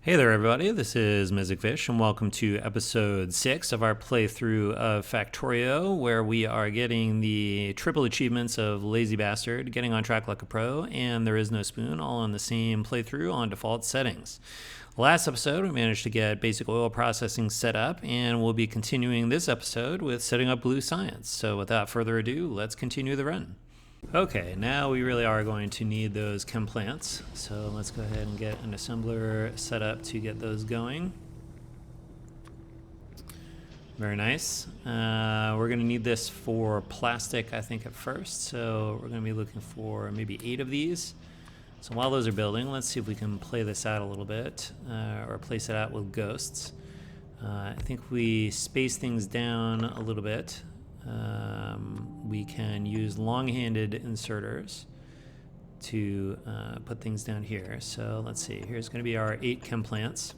Hey there, everybody. This is Mysticfish, and welcome to episode 6 of our playthrough of Factorio, where we are getting the triple achievements of Lazy Bastard, Getting on Track Like a Pro, and There Is No Spoon, all on the same playthrough on default settings. Last episode, we managed to get basic oil processing set up, and we'll be continuing this episode with setting up blue science. So without further ado, let's continue the run. Okay, now we really are going to need those chem plants, so let's go ahead and get an assembler set up to get those going. Very nice. We're going to need this for plastic, I think, at first, so we're going to be looking for maybe 8 of these. So while those are building, let's see if we can play this out a little bit, or place it out with ghosts. I think we space things down a little bit. We can use long-handed inserters to put things down here. So let's see, here's going to be our 8 chem plants.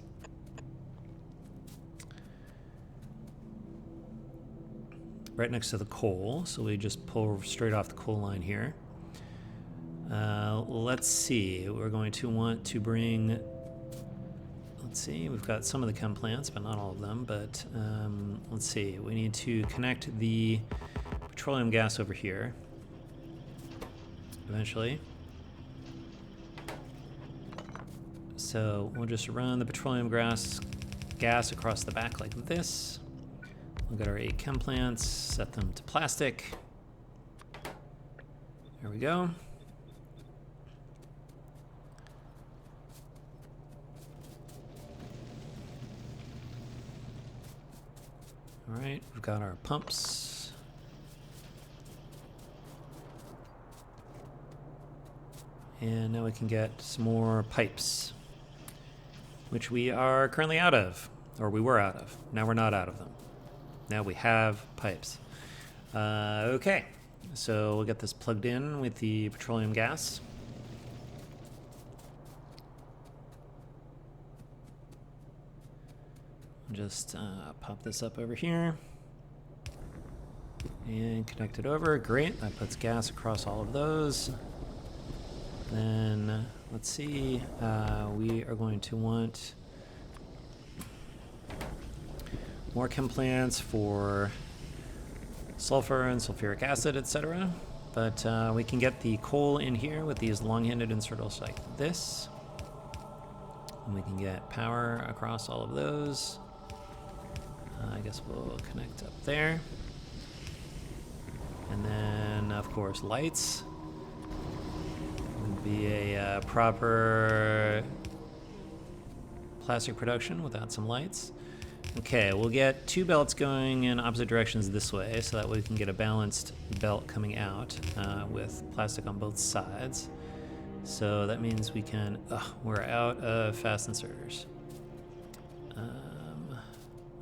Right next to the coal, so we just pull straight off the coal line here. Let's see, we're going to want to bring, let's see, we've got some of the chem plants, but not all of them, but let's see, we need to connect the petroleum gas over here eventually. So we'll just run the petroleum gas across the back like this. We'll get our 8 chem plants, set them to plastic. There we go. All right, we've got our pumps. And now we can get some more pipes, which we are currently out of, or we were out of. Now we're not out of them. Now we have pipes. Okay, so we'll get this plugged in with the petroleum gas. Just pop this up over here and connect it over. Great, that puts gas across all of those. Then let's see, we are going to want more chem plants for sulfur and sulfuric acid, etc. But we can get the coal in here with these long-handed inserters like this. And we can get power across all of those. I guess we'll connect up there. And then, of course, lights. Would be a proper plastic production without some lights. Okay, we'll get 2 belts going in opposite directions this way, so that we can get a balanced belt coming out with plastic on both sides. So that means we can... we're out of fast inserters.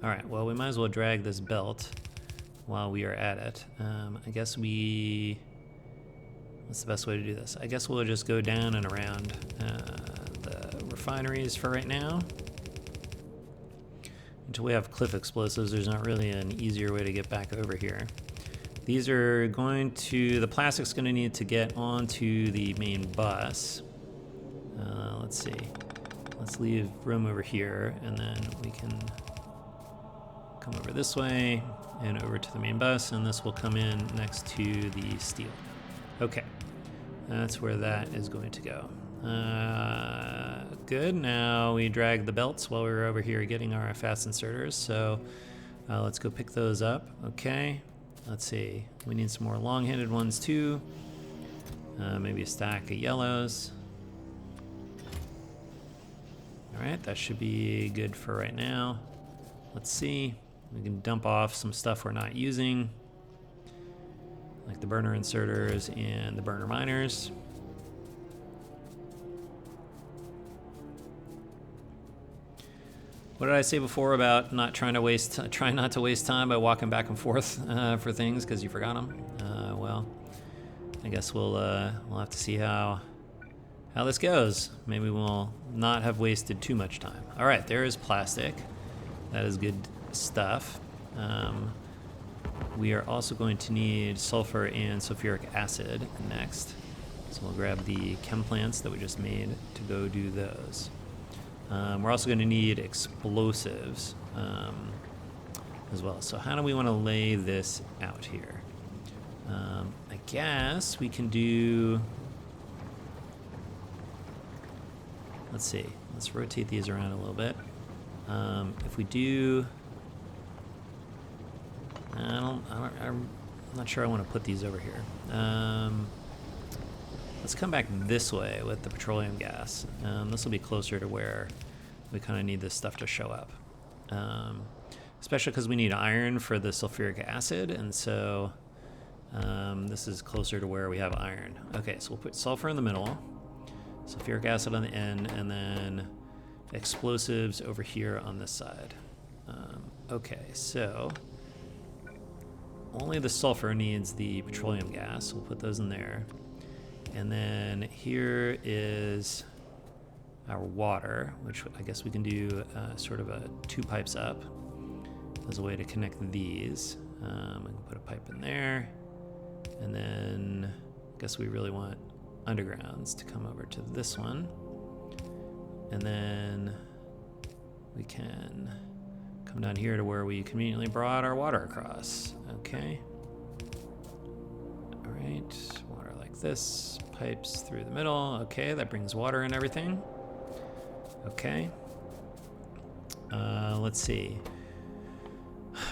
Alright, well, we might as well drag this belt while we are at it. I guess we... What's the best way to do this? I guess we'll just go down and around the refineries for right now. Until we have cliff explosives, there's not really an easier way to get back over here. These are going to... The plastic's going to need to get onto the main bus. Let's see. Let's leave room over here, and then we can... come over this way and over to the main bus, and this will come in next to the steel. Okay, that's where that is going to go. Good, now we dragged the belts while we were over here getting our fast inserters, so let's go pick those up. Okay, let's see, we need some more long-handed ones too. Maybe a stack of yellows. All right, that should be good for right now. Let's see. We can dump off some stuff we're not using, like the burner inserters and the burner miners. What did I say before about not trying not to waste time by walking back and forth for things because you forgot them? Well, I guess we'll have to see how this goes. Maybe we'll not have wasted too much time. All right, there is plastic. That is good stuff. We are also going to need sulfur and sulfuric acid next. So we'll grab the chem plants that we just made to go do those. We're also going to need explosives as well. So how do we want to lay this out here? I guess we can do... Let's see. Let's rotate these around a little bit. If we do... I'm not sure I want to put these over here. Let's come back this way with the petroleum gas. This will be closer to where we kind of need this stuff to show up. Especially because we need iron for the sulfuric acid, and so this is closer to where we have iron. Okay, so we'll put sulfur in the middle, sulfuric acid on the end, and then explosives over here on this side. Okay, so only the sulfur needs the petroleum gas. We'll put those in there. And then here is our water, which I guess we can do sort of a 2 pipes up as a way to connect these. We can put a pipe in there. And then I guess we really want undergrounds to come over to this one. And then we can come down here to where we conveniently brought our water across. Okay. All right, water like this, pipes through the middle. Okay, that brings water and everything. Okay. Let's see.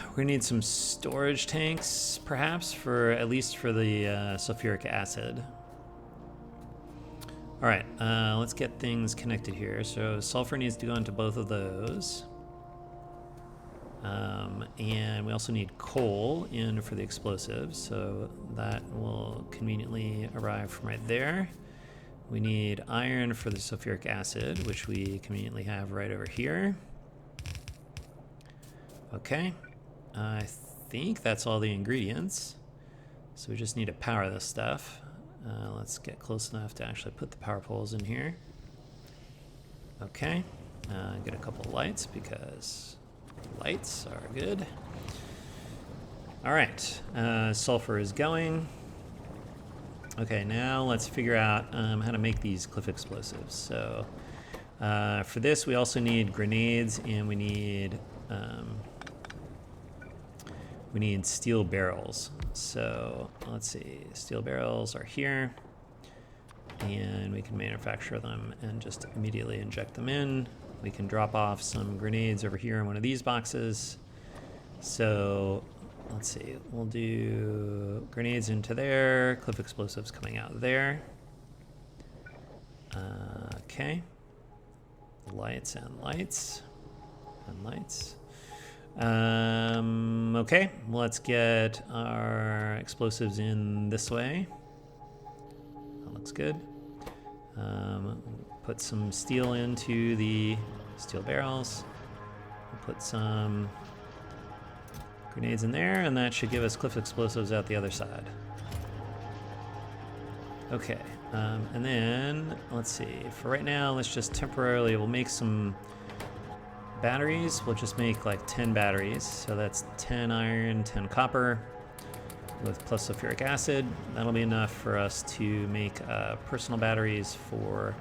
We're gonna need some storage tanks, perhaps, for at least for the sulfuric acid. All right, let's get things connected here. So sulfur needs to go into both of those. And we also need coal in for the explosives, so that will conveniently arrive from right there. We need iron for the sulfuric acid, which we conveniently have right over here. Okay, I think that's all the ingredients. So we just need to power this stuff. Let's get close enough to actually put the power poles in here. Okay, get a couple lights because lights are good. All right, sulfur is going. Okay, now let's figure out how to make these cliff explosives. So for this, we also need grenades, and we need steel barrels. So let's see, steel barrels are here, and we can manufacture them and just immediately inject them in. We can drop off some grenades over here in one of these boxes. So let's see, we'll do grenades into there, cliff explosives coming out there. Okay, lights and lights and lights. Okay, let's get our explosives in this way. That looks good. Put some steel into the steel barrels. We'll put some grenades in there, and that should give us cliff explosives out the other side. Okay, and then let's see. For right now, let's just temporarily, we'll make some batteries. We'll just make like 10 batteries. So that's 10 iron, 10 copper with plus sulfuric acid. That'll be enough for us to make personal batteries for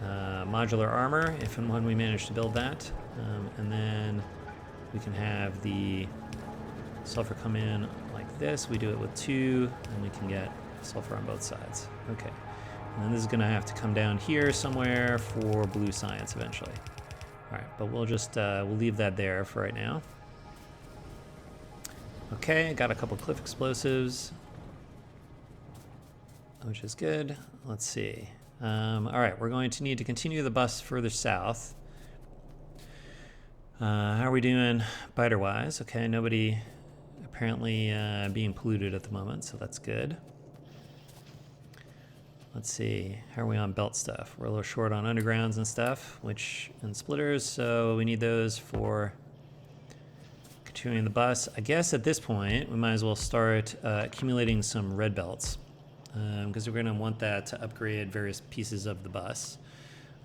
modular armor, if and when we manage to build that. And then we can have the sulfur come in like this. We do it with 2, and we can get sulfur on both sides. Okay. And then this is going to have to come down here somewhere for blue science eventually. All right, but we'll just we'll leave that there for right now. Okay, got a couple cliff explosives, which is good. Let's see. All right, we're going to need to continue the bus further south. How are we doing biter-wise? Okay, nobody apparently being polluted at the moment, so that's good. Let's see, how are we on belt stuff? We're a little short on undergrounds and stuff, and splitters, so we need those for continuing the bus. I guess at this point, we might as well start accumulating some red belts, because we're gonna want that to upgrade various pieces of the bus.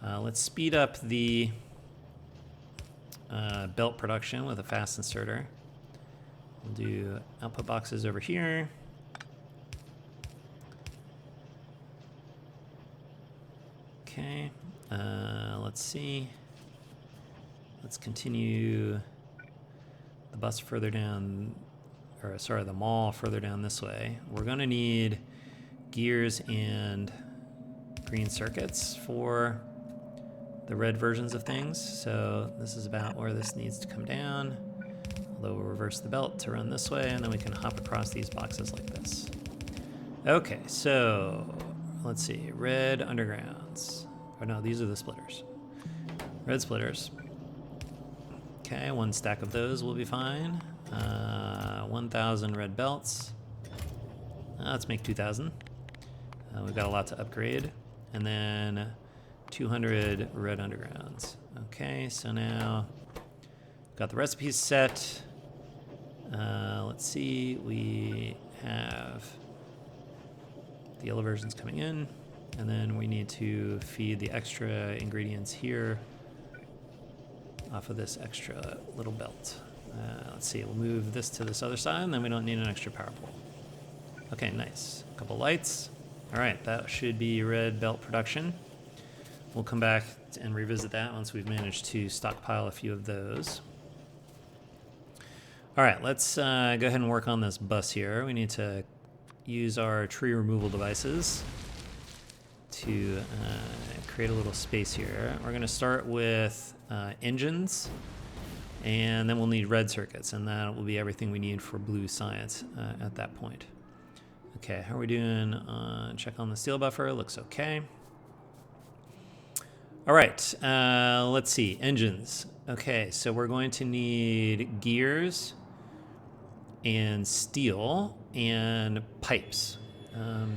Let's speed up the belt production with a fast inserter. We'll do output boxes over here. Okay, let's see. let's continue the bus further down, or sorry, the mall further down this way. We're going to need gears and green circuits for the red versions of things. So this is about where this needs to come down. Although we'll reverse the belt to run this way, and then we can hop across these boxes like this. Okay, so let's see. Red undergrounds. Oh no, these are the splitters. Red splitters. Okay, one stack of those will be fine. 1,000 red belts. Let's make 2,000. We've got a lot to upgrade. And then 200 red undergrounds. Okay, so now got the recipes set. Let's see, we have the yellow versions coming in, and then we need to feed the extra ingredients here off of this extra little belt. Let's see, we'll move this to this other side, and then we don't need an extra power pole. Okay, nice. A couple lights. All right, that should be red belt production. We'll come back and revisit that once we've managed to stockpile a few of those. All right, let's go ahead and work on this bus here. We need to use our tree removal devices to create a little space here. We're going to start with engines, and then we'll need red circuits, and that will be everything we need for blue science at that point. Okay, how are we doing? Check on the steel buffer. Looks okay. All right, let's see. Engines. Okay, so we're going to need gears and steel and pipes.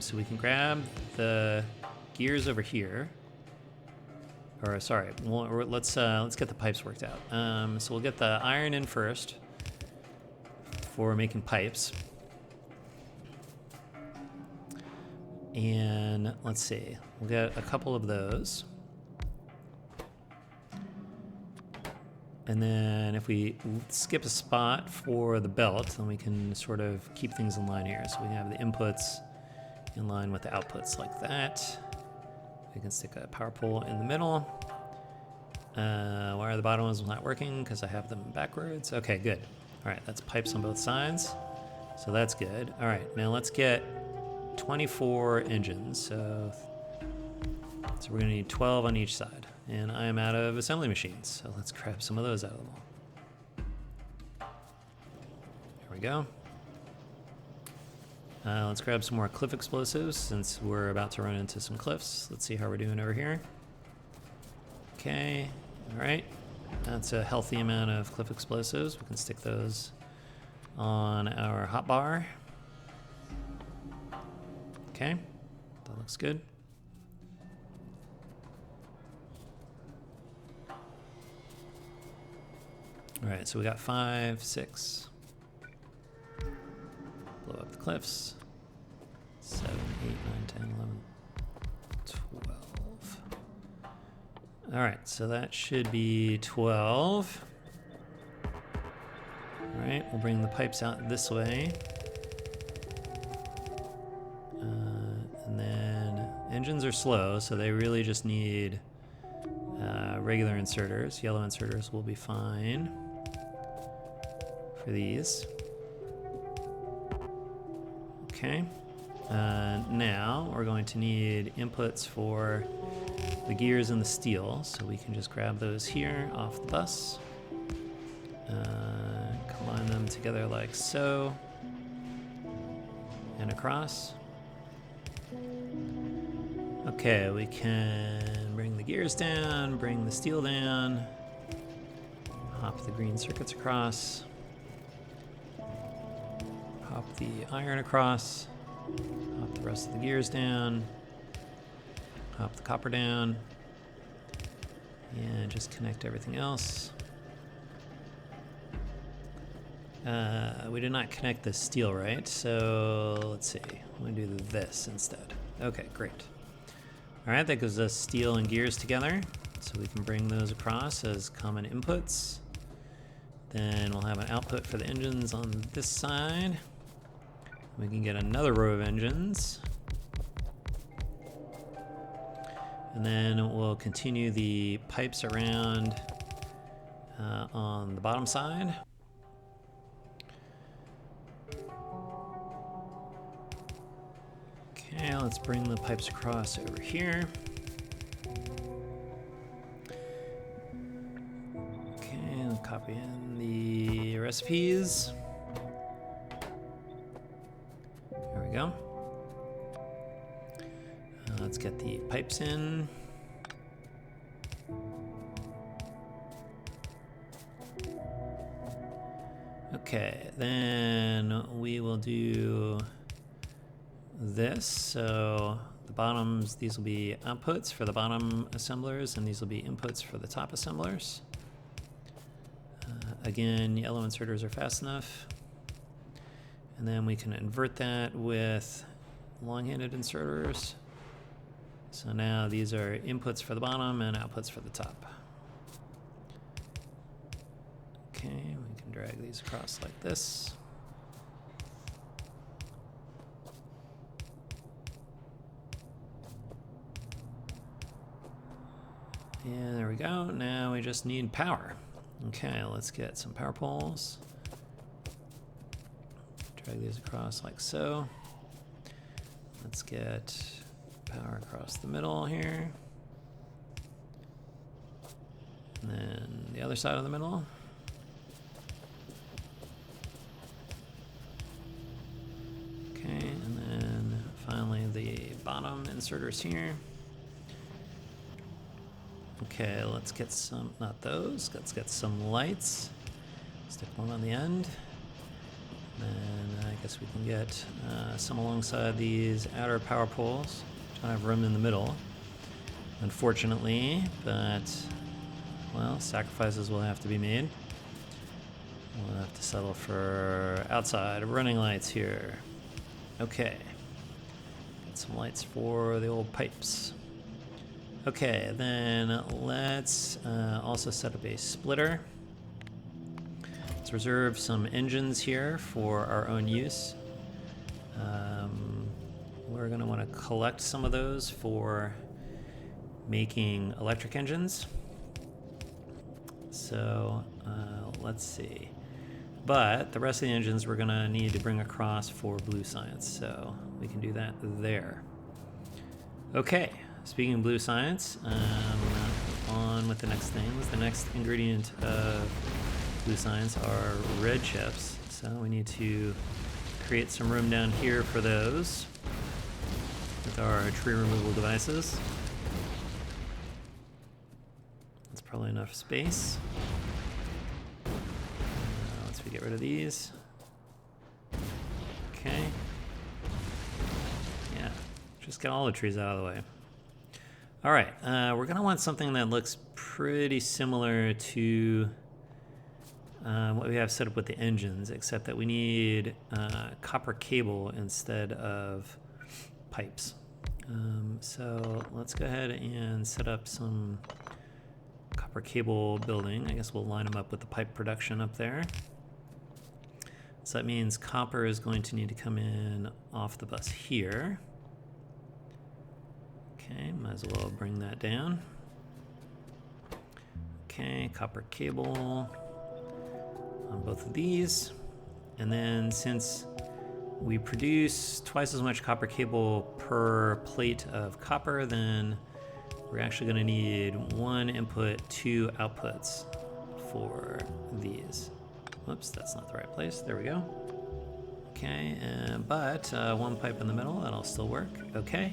So we can grab the gears over here. Or sorry, let's get the pipes worked out. So we'll get the iron in first for making pipes. And let's see, we'll get a couple of those. And then if we skip a spot for the belt, then we can sort of keep things in line here. So we can have the inputs in line with the outputs like that. We can stick a power pole in the middle. Why are the bottom ones not working? Because I have them backwards. Okay, good. All right, that's pipes on both sides. So that's good. All right, now let's get 24 engines. So we're gonna need 12 on each side. And I am out of assembly machines, so let's grab some of those out of the wall. Here we go. Let's grab some more cliff explosives since we're about to run into some cliffs. Let's see how we're doing over here. Okay, all right. That's a healthy amount of cliff explosives. We can stick those on our hotbar. Okay, that looks good. All right, so we got 5, 6. Blow up the cliffs. 7, 8, 9, 10, 11, 12. All right, so that should be 12. All right, we'll bring the pipes out this way. And then engines are slow, so they really just need regular inserters. Yellow inserters will be fine for these. Okay. Now we're going to need inputs for the gears and the steel, so we can just grab those here off the bus. Combine them together like so, and across. Okay, we can bring the gears down, bring the steel down, hop the green circuits across, hop the iron across, hop the rest of the gears down, hop the copper down, and just connect everything else. We did not connect the steel right, so let's see. I'm gonna do this instead. Okay, great. All right, that gives us steel and gears together, so we can bring those across as common inputs. Then we'll have an output for the engines on this side. We can get another row of engines. And then we'll continue the pipes around on the bottom side. Okay, let's bring the pipes across over here. Okay, I'll copy in the recipes. There we go. Let's get the pipes in. Okay, then we will do this. So the bottoms, these will be outputs for the bottom assemblers, and these will be inputs for the top assemblers. Again, yellow inserters are fast enough. And then we can invert that with long-handed inserters. So now these are inputs for the bottom and outputs for the top. Okay, we can drag these across like this. And there we go. Now we just need power. Okay, let's get some power poles. Drag these across like so. Let's get power across the middle here. And then the other side of the middle. Okay, and then finally the bottom inserters here. Okay, let's get some, not those, let's get some lights. Stick one on the end. And I guess we can get some alongside these outer power poles. Don't have room in the middle, unfortunately, but, well, sacrifices will have to be made. We'll have to settle for outside running lights here. Okay. Get some lights for the old pipes. Okay, then let's also set up a splitter. Let's reserve some engines here for our own use. We're going to want to collect some of those for making electric engines. So let's see. But the rest of the engines we're going to need to bring across for blue science, so we can do that there. Okay, speaking of blue science, on with the next things. The next ingredient of blue science are red chips, so we need to create some room down here for those with our tree removal devices. That's probably enough space. Once we get rid of these. Okay. Yeah, just get all the trees out of the way. All right, we're gonna want something that looks pretty similar to what we have set up with the engines, except that we need copper cable instead of pipes. So let's go ahead and set up some copper cable building. I guess we'll line them up with the pipe production up there. So that means copper is going to need to come in off the bus here. Okay, might as well bring that down. Okay, copper cable on both of these. And then since we produce twice as much copper cable per plate of copper, then we're actually going to need one input, two outputs for these. Whoops, that's not the right place. There we go. Okay, but one pipe in the middle, that'll still work. Okay,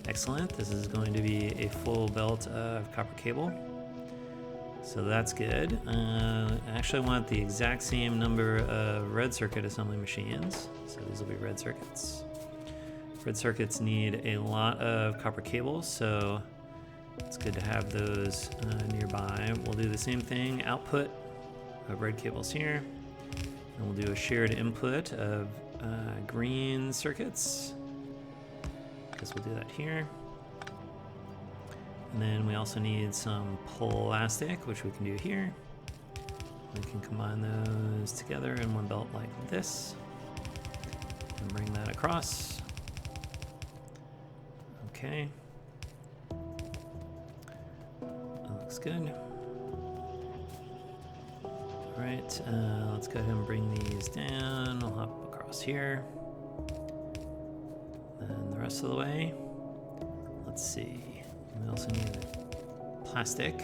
excellent. This is going to be a full belt of copper cable. So that's good. I actually want the exact same number of red circuit assembly machines. So these will be red circuits. Red circuits need a lot of copper cables, so it's good to have those nearby. We'll do the same thing, output of red cables here. And we'll do a shared input of green circuits. Guess we'll do that here. And then we also need some plastic, which we can do here. We can combine those together in one belt like this. And bring that across. Okay. That looks good. right, let's go ahead and bring these down. I'll hop across here. Then the rest of the way. Let's see. We also need plastic.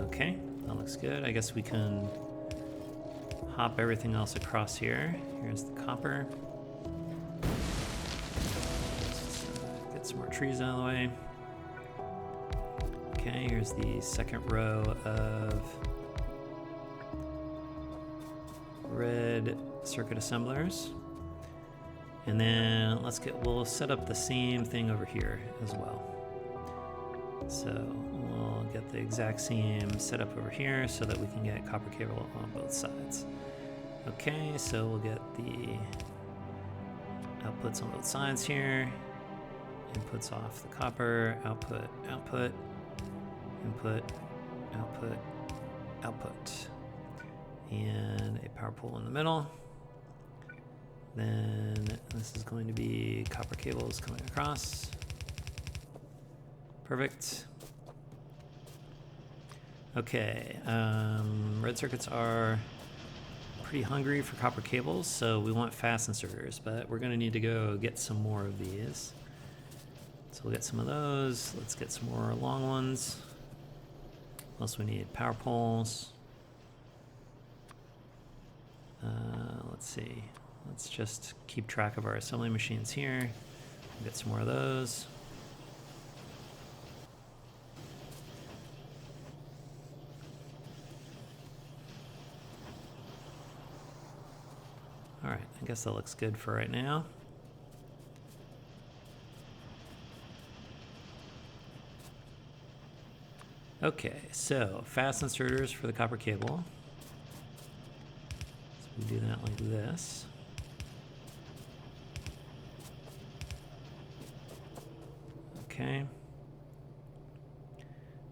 Okay, that looks good. I guess we can hop everything else across here. Here's the copper. Let's get some more trees out of the way. Okay, here's the second row of red circuit assemblers. And then we'll set up the same thing over here as well. So we'll get the exact same setup over here so that we can get copper cable on both sides. Okay, so we'll get the outputs on both sides here. Inputs off the copper, output, output, input, output, output. And a power pole in the middle. Then this is going to be copper cables coming across. Perfect. Okay, red circuits are pretty hungry for copper cables, so we want fast inserters, but we're going to need to go get some more of these. So we'll get some of those. Let's get some more long ones. Plus we need power poles. Let's see. Let's just keep track of our assembly machines here. We'll get some more of those. All right, I guess that looks good for right now. Okay, so fast inserters for the copper cable. So we do that like this. Okay.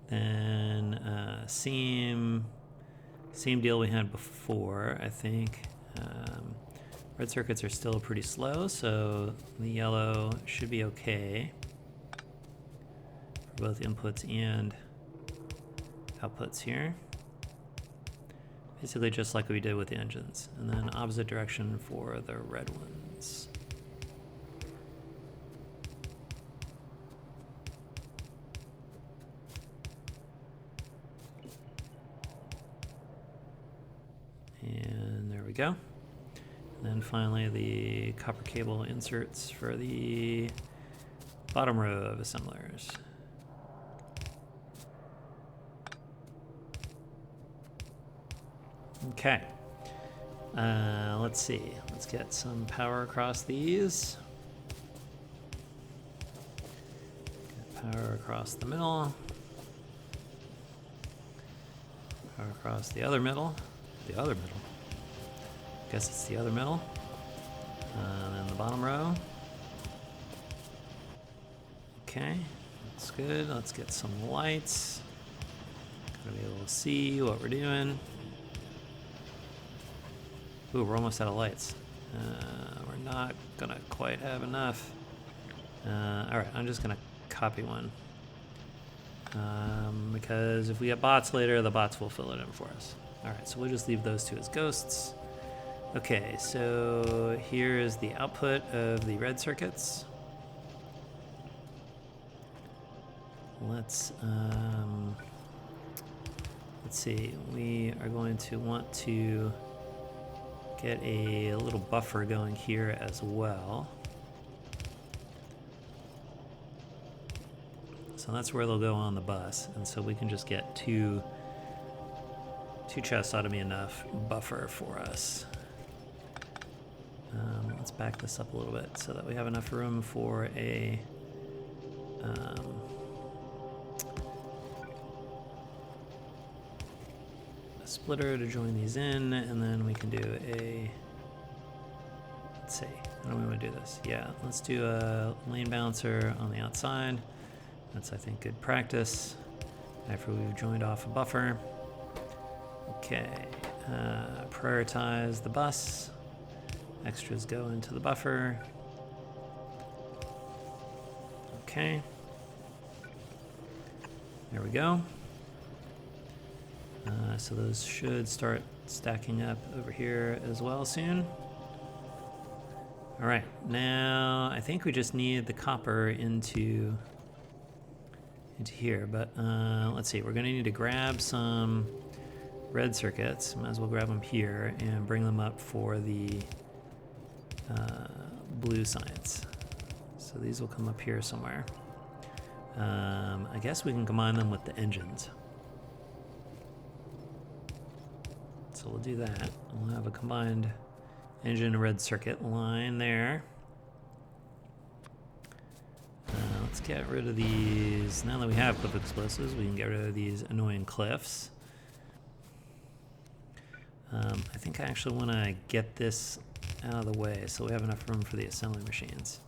Then same deal we had before, I think. Red circuits are still pretty slow, so the yellow should be okay for both inputs and outputs here. Basically just like we did with the engines. And then opposite direction for the red ones. And there we go. And then finally the copper cable inserts for the bottom row of assemblers. Okay, let's see. Let's get some power across these. Get power across the middle. Power across the other middle. The other middle. Guess it's the other middle. And then the bottom row. Okay, that's good. Let's get some lights. Gotta be able to see what we're doing. Ooh, we're almost out of lights. We're not gonna quite have enough. Alright, I'm just gonna copy one. Because if we get bots later, the bots will fill it in for us. Alright, so we'll just leave those two as ghosts. Okay, so here is the output of the red circuits. Let's see, we are going to want to get a little buffer going here as well. So that's where they'll go on the bus, and so we can just get two chests ought to be enough buffer for us. Let's back this up a little bit so that we have enough room for a splitter to join these in, and then we can do a, let's see, how do we want to do this? Yeah, let's do a lane balancer on the outside. That's, I think, good practice after we've joined off a buffer. Okay, prioritize the bus. Extras go into the buffer. Okay. There we go. So those should start stacking up over here as well soon. All right, now I think we just need the copper into here, but let's see, we're gonna need to grab some red circuits. Might as well grab them here and bring them up for the blue science. So these will come up here somewhere. I guess we can combine them with the engines. So we'll do that. We'll have a combined engine and red circuit line there. Let's get rid of these. Now that we have cliff explosives, we can get rid of these annoying cliffs. I think I actually want to get this out of the way so we have enough room for the assembly machines.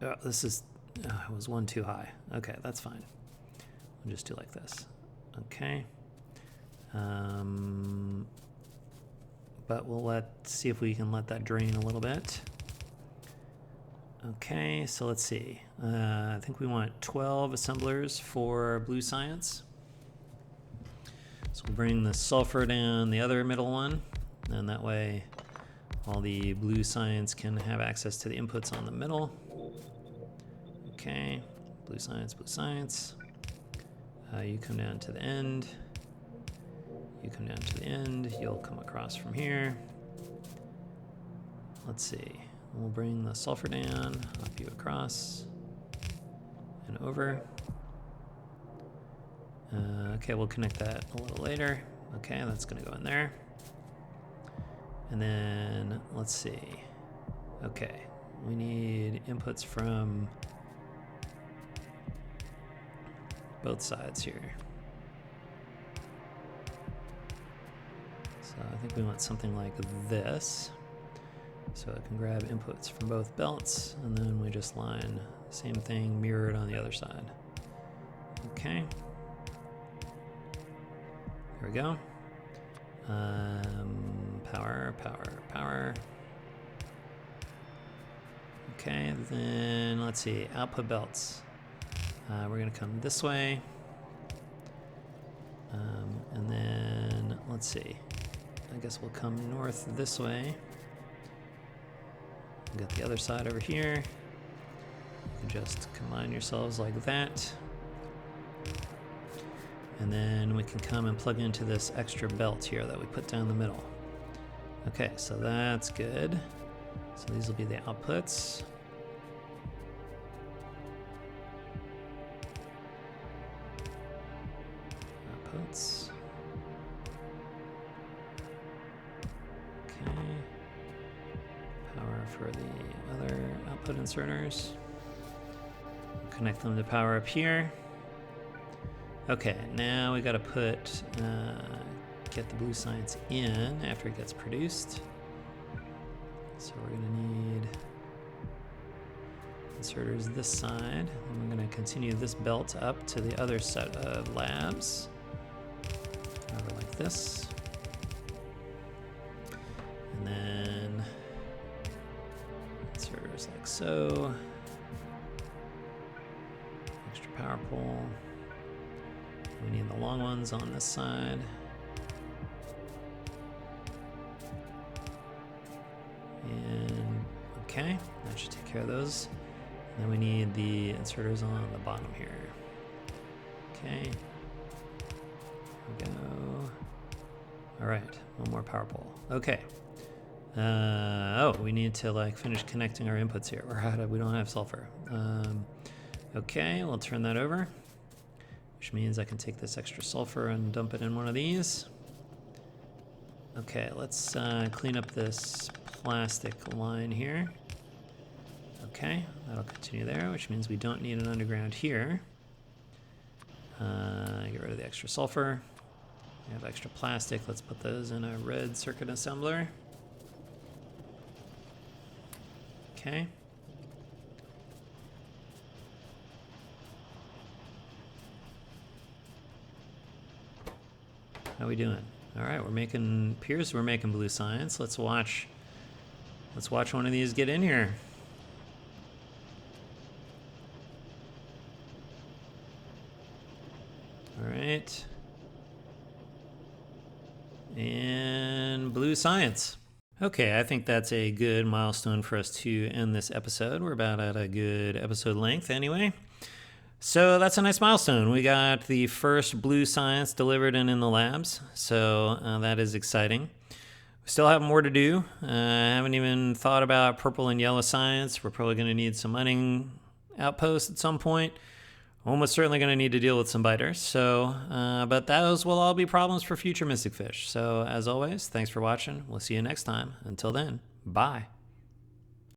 Oh, this is, it was one too high. Okay, that's fine. We'll just do like this. Okay. But we'll see if we can let that drain a little bit. Okay, so let's see. I think we want 12 assemblers for blue science. So we'll bring the sulfur down the other middle one, and that way all the blue science can have access to the inputs on the middle. Okay, blue science, blue science. You come down to the end. You come down to the end. You'll come across from here. Let's see. We'll bring the sulfur down, up you across, and over. Okay, we'll connect that a little later. Okay, that's gonna go in there. And then, let's see. Okay, we need inputs from both sides here. So I think we want something like this. So I can grab inputs from both belts, and then we just line the same thing mirrored on the other side. Okay. There we go. Power, power, power. Okay, then let's see, output belts. We're gonna come this way. And then, let's see. I guess we'll come north this way. Got the other side over here. You can just combine yourselves like that. And then we can come and plug into this extra belt here that we put down the middle. Okay, so that's good. So these will be the outputs. Outputs. Okay. Power for the other output inserters. Connect them to power up here. Okay, now we gotta put, get the blue science in after it gets produced. So we're gonna need inserters this side, and we're gonna continue this belt up to the other set of labs. Over like this. And then inserters like so. Extra power pole. We need the long ones on this side. And okay, that should take care of those. And then we need the inserters on the bottom here. Okay. There we go. All right, one more power pole. Okay. Oh, we need to like finish connecting our inputs here. We don't have sulfur. Okay, we'll turn that over. Which means I can take this extra sulfur and dump it in one of these. Okay, let's clean up this plastic line here. Okay, that'll continue there, which means we don't need an underground here. Get rid of the extra sulfur. We have extra plastic. Let's put those in a red circuit assembler. Okay. How we doing? All right, we're making blue science. Let's watch one of these get in here. All right. And blue science. Okay, I think that's a good milestone for us to end this episode. We're about at a good episode length anyway. So that's a nice milestone. We got the first blue science delivered and in the labs, so that is exciting. We still have more to do. I haven't even thought about purple and yellow science. We're probably going to need some mining outposts at some point. Almost certainly going to need to deal with some biters. So, but those will all be problems for future Mystic Fish. So as always, thanks for watching. We'll see you next time. Until then, bye.